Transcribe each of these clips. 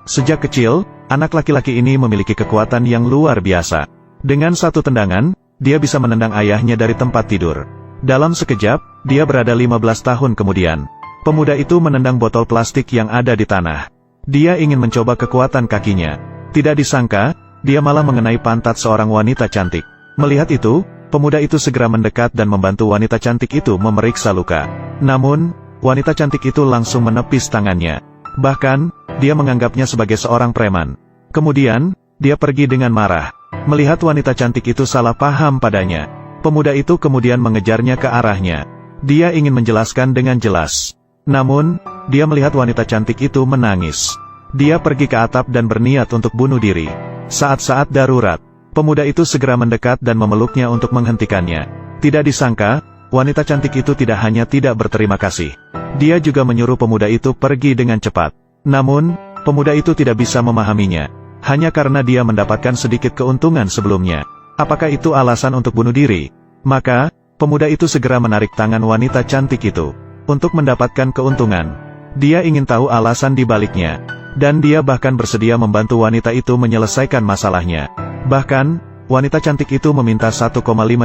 Sejak kecil, anak laki-laki ini memiliki kekuatan yang luar biasa. Dengan satu tendangan, dia bisa menendang ayahnya dari tempat tidur. Dalam sekejap, dia berada 15 tahun kemudian. Pemuda itu menendang botol plastik yang ada di tanah. Dia ingin mencoba kekuatan kakinya. Tidak disangka, dia malah mengenai pantat seorang wanita cantik. Melihat itu, pemuda itu segera mendekat dan membantu wanita cantik itu memeriksa luka. Namun, wanita cantik itu langsung menepis tangannya. Bahkan, dia menganggapnya sebagai seorang preman. Kemudian, dia pergi dengan marah. Melihat wanita cantik itu salah paham padanya, pemuda itu kemudian mengejarnya ke arahnya. Dia ingin menjelaskan dengan jelas. Namun, dia melihat wanita cantik itu menangis. Dia pergi ke atap dan berniat untuk bunuh diri. Saat-saat darurat, pemuda itu segera mendekat dan memeluknya untuk menghentikannya. Tidak disangka, wanita cantik itu tidak hanya tidak berterima kasih. Dia juga menyuruh pemuda itu pergi dengan cepat. Namun, pemuda itu tidak bisa memahaminya. Hanya karena dia mendapatkan sedikit keuntungan sebelumnya. Apakah itu alasan untuk bunuh diri? Maka, pemuda itu segera menarik tangan wanita cantik itu. Untuk mendapatkan keuntungan, dia ingin tahu alasan di baliknya. Dan dia bahkan bersedia membantu wanita itu menyelesaikan masalahnya. Bahkan, wanita cantik itu meminta 1,5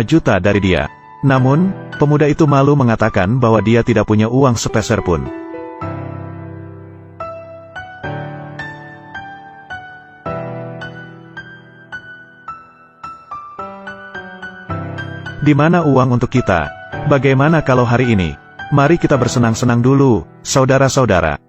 juta dari dia. Namun, pemuda itu malu mengatakan bahwa dia tidak punya uang sepeser pun. Di mana uang untuk kita? Bagaimana kalau hari ini? Mari kita bersenang-senang dulu, saudara-saudara.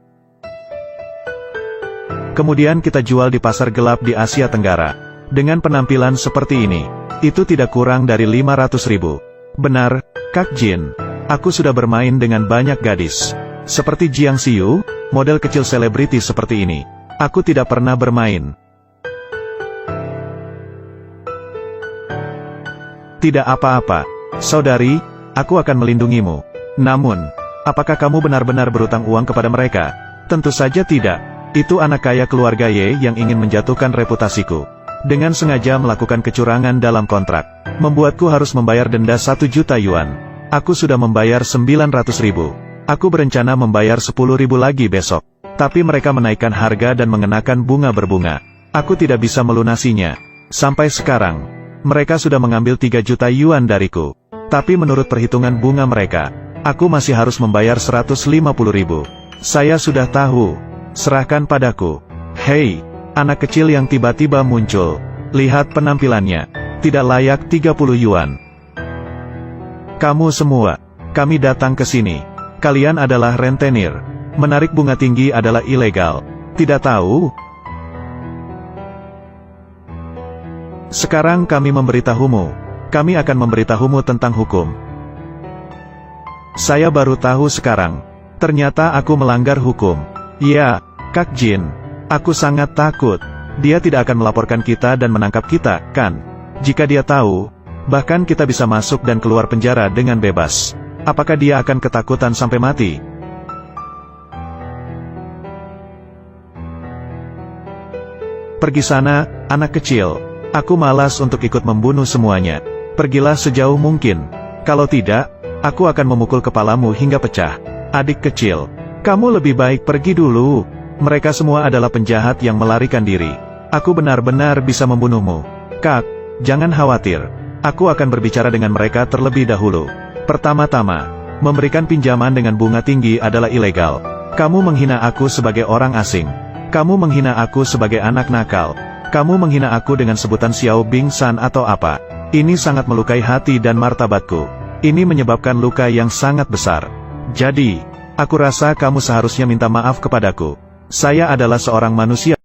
Kemudian kita jual di pasar gelap di Asia Tenggara. Dengan penampilan seperti ini, itu tidak kurang dari 500.000. Benar, Kak Jin. Aku sudah bermain dengan banyak gadis. Seperti Jiang Xiu, model kecil selebriti seperti ini. Aku tidak pernah bermain. Tidak apa-apa, saudari, aku akan melindungimu. Namun, apakah kamu benar-benar berutang uang kepada mereka? Tentu saja tidak. Itu anak kaya keluarga Ye yang ingin menjatuhkan reputasiku. Dengan sengaja melakukan kecurangan dalam kontrak. Membuatku harus membayar denda 1 juta yuan. Aku sudah membayar 900.000. Aku berencana membayar 10.000 lagi besok. Tapi mereka menaikkan harga dan mengenakan bunga berbunga. Aku tidak bisa melunasinya. Sampai sekarang, mereka sudah mengambil 3 juta yuan dariku. Tapi menurut perhitungan bunga mereka, aku masih harus membayar 150.000. Saya sudah tahu. Serahkan padaku. Hei, anak kecil yang tiba-tiba muncul. Lihat penampilannya. Tidak layak 30 yuan. Kamu semua, kami datang ke sini. Kalian adalah rentenir. Menarik bunga tinggi adalah ilegal. Tidak tahu? Sekarang kami memberitahumu. Kami akan memberitahumu tentang hukum. Saya baru tahu sekarang. Ternyata aku melanggar hukum. Ya, Kak Jin. Aku sangat takut. Dia tidak akan melaporkan kita dan menangkap kita, kan? Jika dia tahu, bahkan kita bisa masuk dan keluar penjara dengan bebas. Apakah dia akan ketakutan sampai mati? Pergi sana, anak kecil. Aku malas untuk ikut membunuh semuanya. Pergilah sejauh mungkin. Kalau tidak, aku akan memukul kepalamu hingga pecah. Adik kecil, kamu lebih baik pergi dulu. Mereka semua adalah penjahat yang melarikan diri. Aku benar-benar bisa membunuhmu. Kak, jangan khawatir. Aku akan berbicara dengan mereka terlebih dahulu. Pertama-tama, memberikan pinjaman dengan bunga tinggi adalah ilegal. Kamu menghina aku sebagai orang asing. Kamu menghina aku sebagai anak nakal. Kamu menghina aku dengan sebutan Xiao Bing San atau apa. Ini sangat melukai hati dan martabatku. Ini menyebabkan luka yang sangat besar. Jadi, aku rasa kamu seharusnya minta maaf kepadaku. Saya adalah seorang manusia.